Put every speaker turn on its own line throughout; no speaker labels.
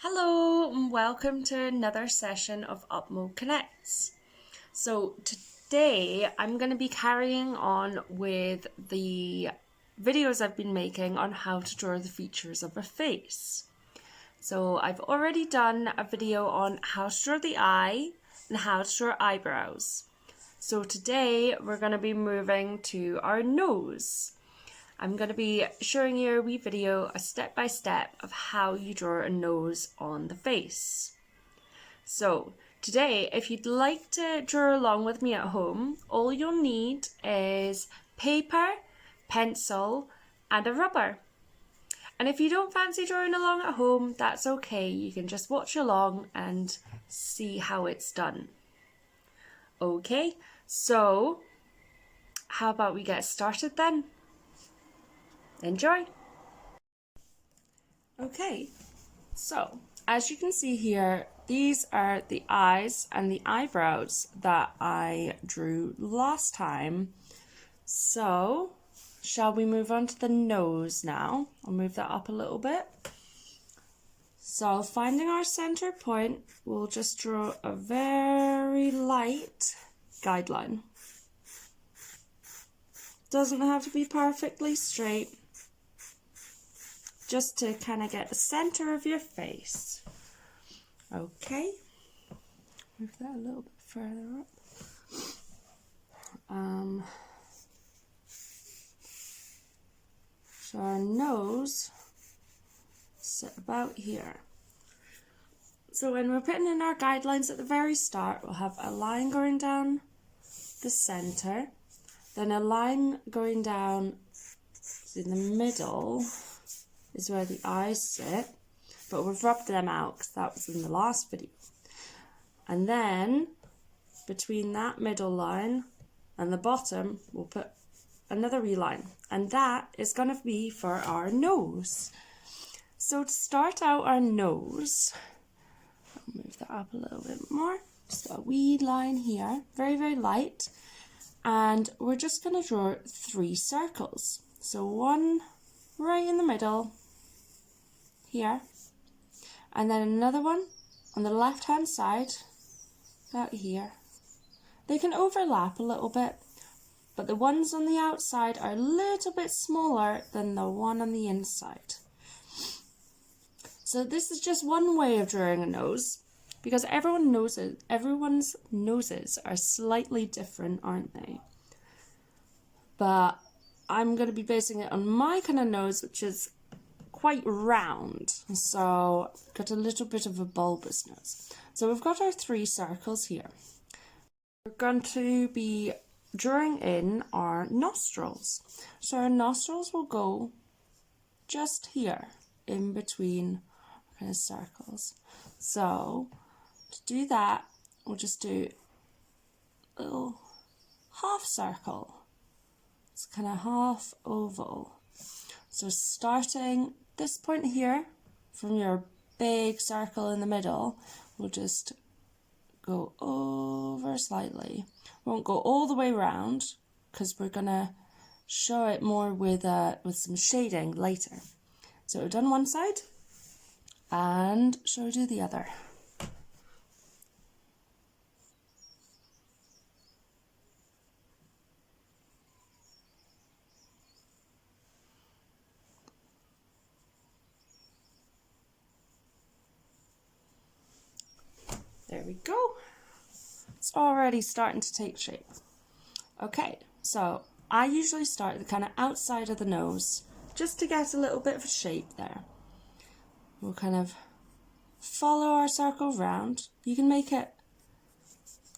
Hello and welcome to another session of Upmo Connects. So today I'm going to be carrying on with the videos I've been making on how to draw the features of a face. So I've already done a video on how to draw the eye and how to draw eyebrows. So today we're going to be moving to our nose. I'm going to be showing you a wee video, a step-by-step of how you draw a nose on the face. So today, if you'd like to draw along with me at home, all you'll need is paper, pencil, and a rubber. And if you don't fancy drawing along at home, that's okay. You can just watch along and see how it's done. Okay, so how about we get started then? Enjoy! Okay, so as you can see here, these are the eyes and the eyebrows that I drew last time. So, shall we move on to the nose now? I'll move that up a little bit. So, finding our center point, we'll just draw a very light guideline. Doesn't have to be perfectly straight, just to kind of get the center of your face. Okay, move that a little bit further up. So our nose sit about here. So when we're putting in our guidelines at the very start, we'll have a line going down the center, then a line going down in the middle is where the eyes sit, but we've rubbed them out because that was in the last video. And then between that middle line and the bottom, we'll put another wee line, and that is going to be for our nose. So to start out our nose, I'll move that up a little bit more, just a wee line here, very, very light, and we're just going to draw 3 circles. So one right in the middle here, and then another one on the left hand side about here. They can overlap a little bit, but the ones on the outside are a little bit smaller than the one on the inside. So this is just one way of drawing a nose, because everyone's noses are slightly different, aren't they? But I'm going to be basing it on my kind of nose, which is quite round, so got a little bit of a bulbous nose. So we've got our 3 circles here. We're going to be drawing in our nostrils. So our nostrils will go just here in between kind of circles. So to do that, we'll just do a little half circle. It's kind of half oval. So starting this point here from your big circle in the middle, we'll just go over slightly. Won't go all the way round because we're gonna show it more with some shading later. So we've done one side, and shall we do the other? There we go. It's already starting to take shape. Okay, so I usually start the kind of outside of the nose just to get a little bit of a shape there. We'll kind of follow our circle round. You can make it,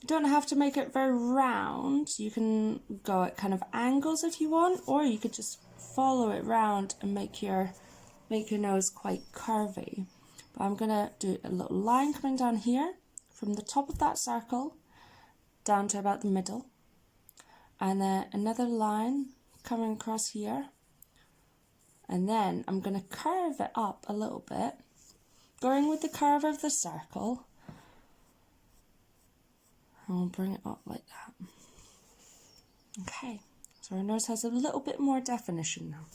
you don't have to make it very round. You can go at kind of angles if you want, or you could just follow it round and make your nose quite curvy. But I'm gonna do a little line coming down here from the top of that circle down to about the middle, and then another line coming across here, and then I'm going to curve it up a little bit, going with the curve of the circle, and we'll bring it up like that. Okay, so our nose has a little bit more definition now.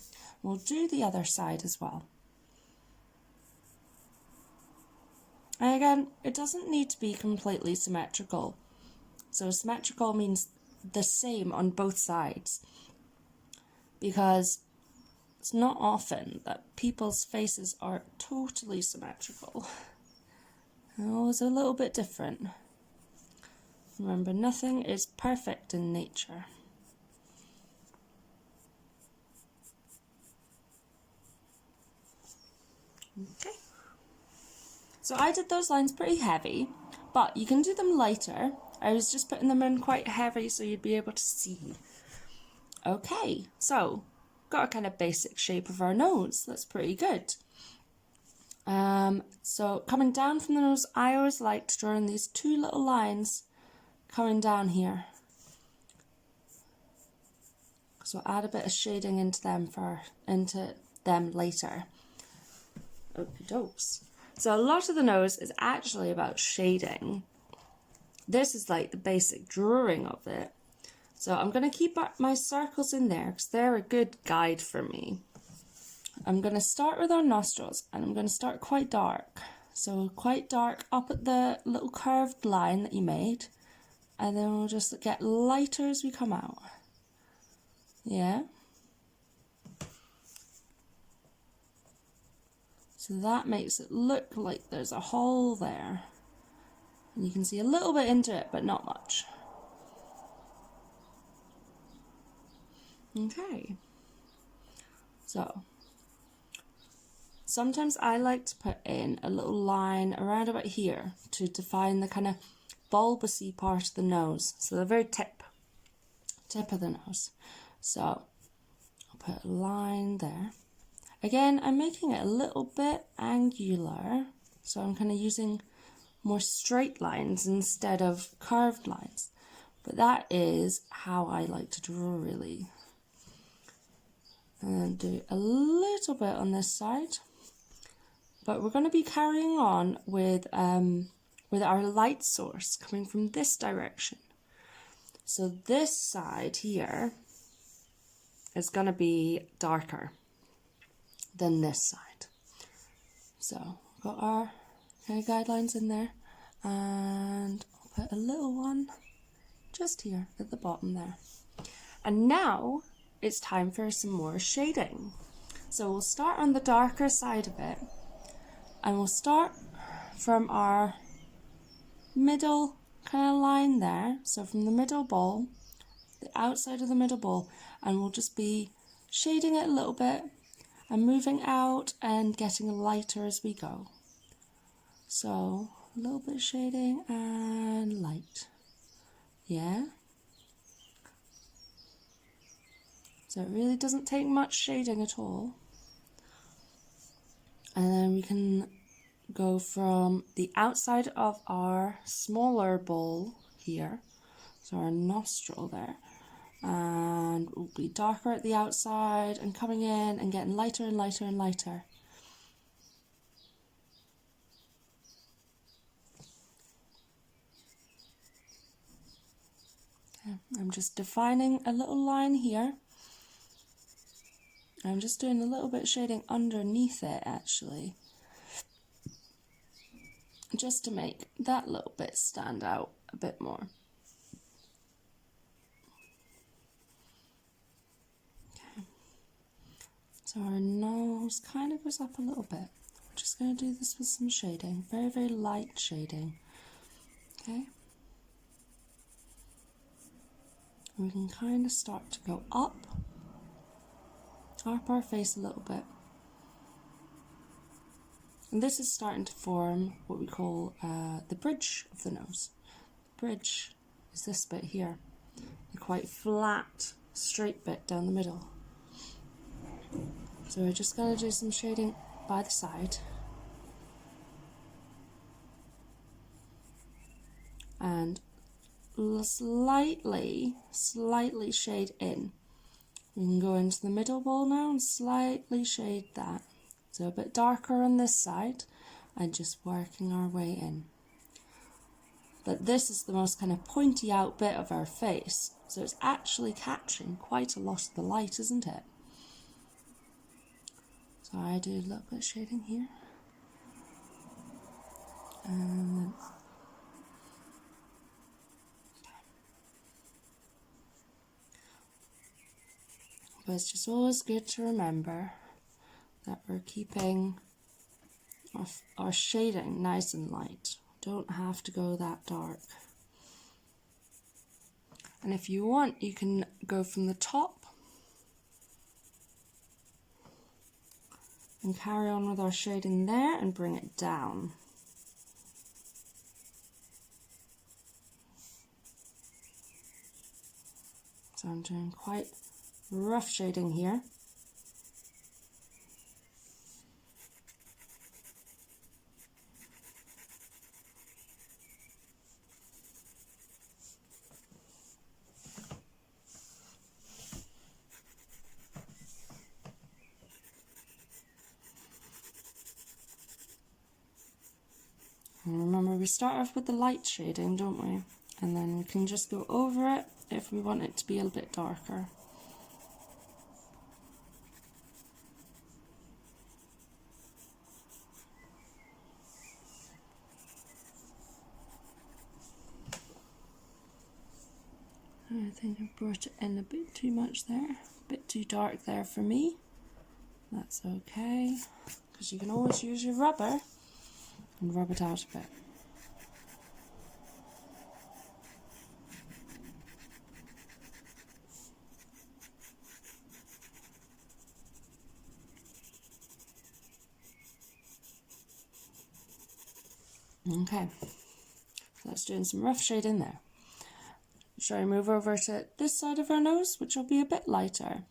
We'll do the other side as well. And again, it doesn't need to be completely symmetrical. So symmetrical means the same on both sides, because it's not often that people's faces are totally symmetrical. They're always a little bit different. Remember, nothing is perfect in nature. Okay. So I did those lines pretty heavy, but you can do them lighter. I was just putting them in quite heavy so you'd be able to see. Okay, so got a kind of basic shape of our nose. That's pretty good. So coming down from the nose, I always like to draw in these two little lines coming down here. So I'll add a bit of shading into them later. Okie dokes. So a lot of the nose is actually about shading. This is like the basic drawing of it. So I'm going to keep my circles in there because they're a good guide for me. I'm going to start with our nostrils, and I'm going to start quite dark. So quite dark up at the little curved line that you made, and then we'll just get lighter as we come out. Yeah. So that makes it look like there's a hole there. And you can see a little bit into it, but not much. Okay. So sometimes I like to put in a little line around about here to define the kind of bulbousy part of the nose. So the very tip of the nose. So I'll put a line there. Again, I'm making it a little bit angular. So I'm kind of using more straight lines instead of curved lines. But that is how I like to draw, really. And then do a little bit on this side. But we're going to be carrying on with our light source coming from this direction. So this side here is going to be darker than this side. So we've got our kind of guidelines in there, and I'll put a little one just here at the bottom there. And now it's time for some more shading. So we'll start on the darker side of it, and we'll start from our middle kind of line there. So from the middle bowl, the outside of the middle bowl, and we'll just be shading it a little bit and moving out and getting lighter as we go. So a little bit of shading and light. Yeah. So it really doesn't take much shading at all. And then we can go from the outside of our smaller bowl here, so our nostril there, and we'll be darker at the outside and coming in and getting lighter and lighter and lighter. Okay, I'm just defining a little line here. I'm just doing a little bit of shading underneath it actually, just to make that little bit stand out a bit more. Okay. So our nose kind of goes up a little bit. We're just going to do this with some shading, very, very light shading. Okay. We can kind of start to go up our face a little bit. And this is starting to form what we call the bridge of the nose. The bridge is this bit here, the quite flat, straight bit down the middle. So we're just going to do some shading by the side. And slightly shade in. We can go into the middle bowl now and slightly shade that. So a bit darker on this side and just working our way in. But this is the most kind of pointy out bit of our face, so it's actually catching quite a lot of the light, isn't it? So I do a little bit of shading here. But it's just always good to remember that we're keeping our shading nice and light. Don't have to go that dark. And if you want, you can go from the top and carry on with our shading there and bring it down. So I'm doing quite rough shading here. And remember, we start off with the light shading, don't we? And then we can just go over it if we want it to be a bit darker. I think I brought it in a bit too much there, a bit too dark there for me. That's okay, because you can always use your rubber and rub it out a bit. Okay, so let's do some rough shading there. Shall we move over to this side of our nose, which will be a bit lighter?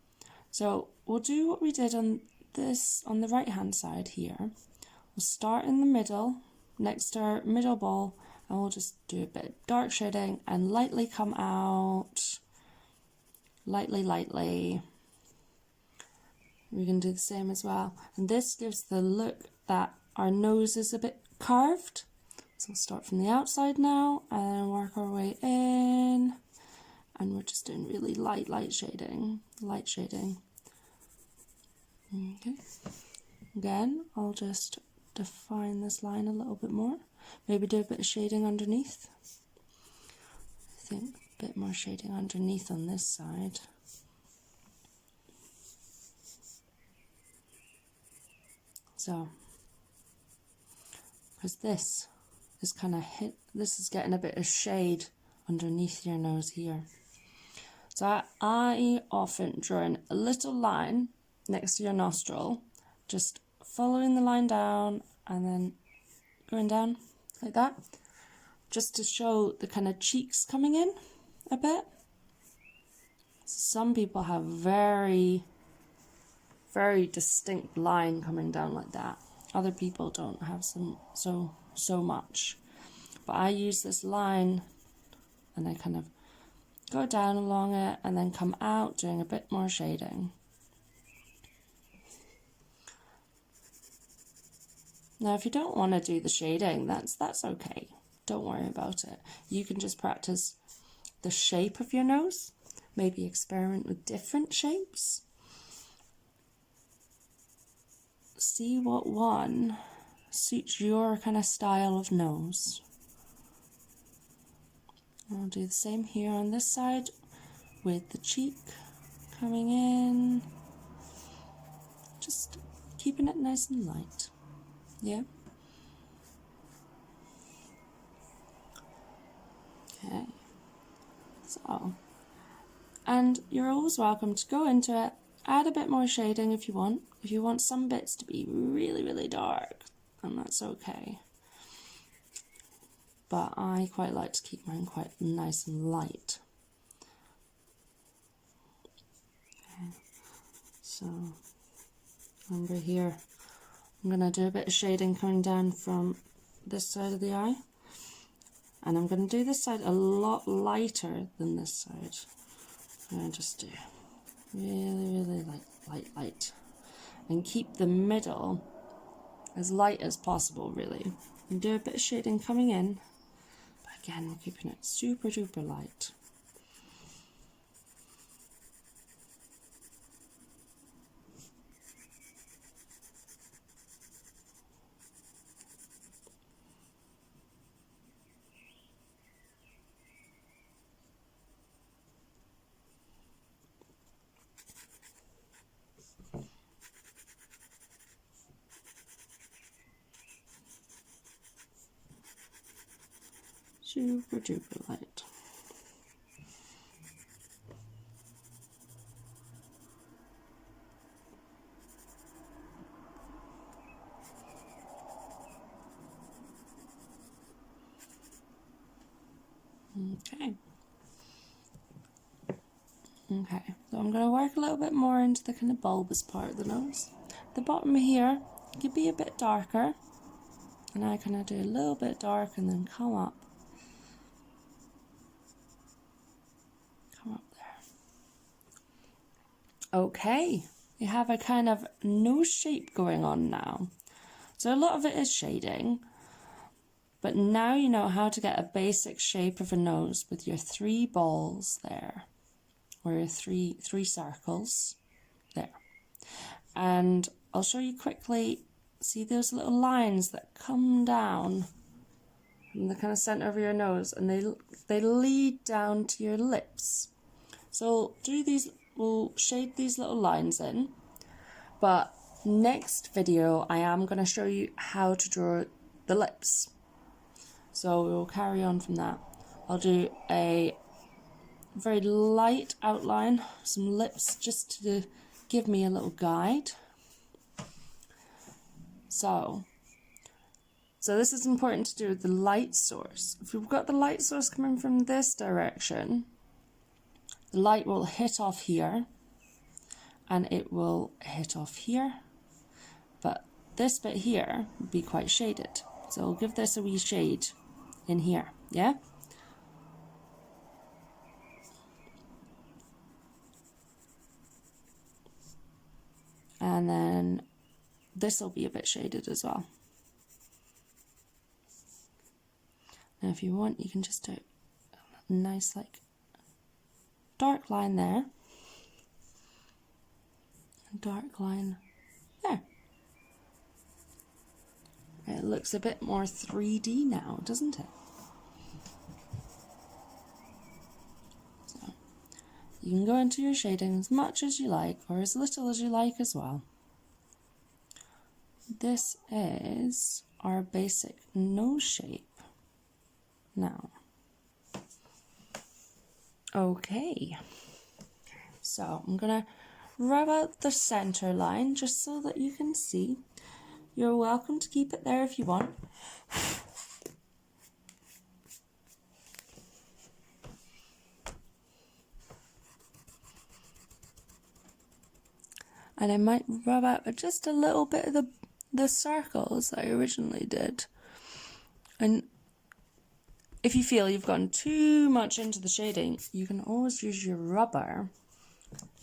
So we'll do what we did on this, on the right hand side here. We'll start in the middle, next to our middle ball, and we'll just do a bit of dark shading and lightly come out. Lightly. We can do the same as well. And this gives the look that our nose is a bit carved. So we'll start from the outside now and work our way in. And we're just doing really light shading. Okay. Again, I'll just define this line a little bit more. Maybe do a bit of shading underneath. I think a bit more shading underneath on this side. So, because this is kind of this is getting a bit of shade underneath your nose here. So I often draw in a little line next to your nostril, just following the line down and then going down like that, just to show the kind of cheeks coming in a bit. Some people have very distinct line coming down like that. Other people don't have so much. But I use this line and I kind of go down along it and then come out doing a bit more shading. Now if you don't want to do the shading, that's okay. Don't worry about it. You can just practice the shape of your nose. Maybe experiment with different shapes. See what one suits your kind of style of nose. I'll do the same here on this side with the cheek coming in. Just keeping it nice and light. Yeah? Okay. So, and you're always welcome to go into it, add a bit more shading if you want. If you want some bits to be really dark, then that's okay. But I quite like to keep mine quite nice and light. Okay. So, remember here, I'm going to do a bit of shading coming down from this side of the eye. And I'm going to do this side a lot lighter than this side. I'm going to just do really light. And keep the middle as light as possible, really. And do a bit of shading coming in. But again, we're keeping it super duper light. super duper light. Okay, so I'm going to work a little bit more into the kind of bulbous part of the nose. The bottom here could be a bit darker, and I kind of do a little bit dark and then come up there. Okay, you have a kind of nose shape going on now. So a lot of it is shading, but now you know how to get a basic shape of a nose with your 3 balls there, or your three circles there. And I'll show you quickly, see those little lines that come down from the kind of center of your nose, and they lead down to your lips. So we'll shade these little lines in, but next video I am going to show you how to draw the lips. So we'll carry on from that. I'll do a very light outline, some lips, just to give me a little guide. So this is important to do with the light source. If we've got the light source coming from this direction, the light will hit off here, and it will hit off here, but this bit here would be quite shaded. So I'll give this a wee shade in here, yeah? And then this will be a bit shaded as well. Now if you want, you can just do a nice like dark line there, a dark line there. It looks a bit more 3D now, doesn't it? So you can go into your shading as much as you like, or as little as you like as well. This is our basic nose shape now. Okay, so I'm gonna rub out the center line just so that you can see. You're welcome to keep it there if you want. And I might rub out just a little bit of the circles I originally did. And if you feel you've gone too much into the shading, you can always use your rubber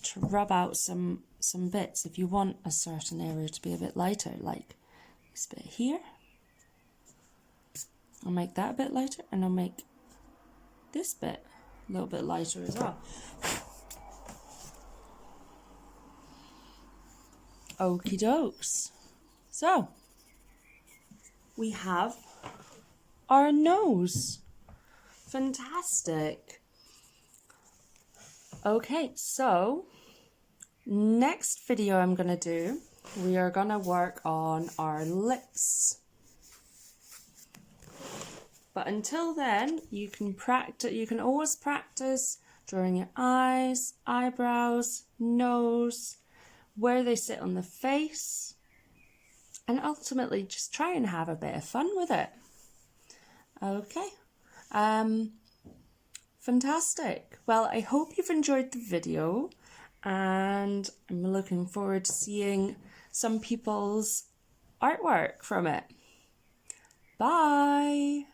to rub out some bits if you want a certain area to be a bit lighter, like this bit here. I'll make that a bit lighter, and I'll make this bit a little bit lighter as well. Okie dokes. So, we have our nose. Fantastic. Okay, so next video I'm going to do, we are going to work on our lips. But until then, you can always practice drawing your eyes, eyebrows, nose, where they sit on the face, and ultimately just try and have a bit of fun with it. Okay. Fantastic. Well, I hope you've enjoyed the video, and I'm looking forward to seeing some people's artwork from it. Bye.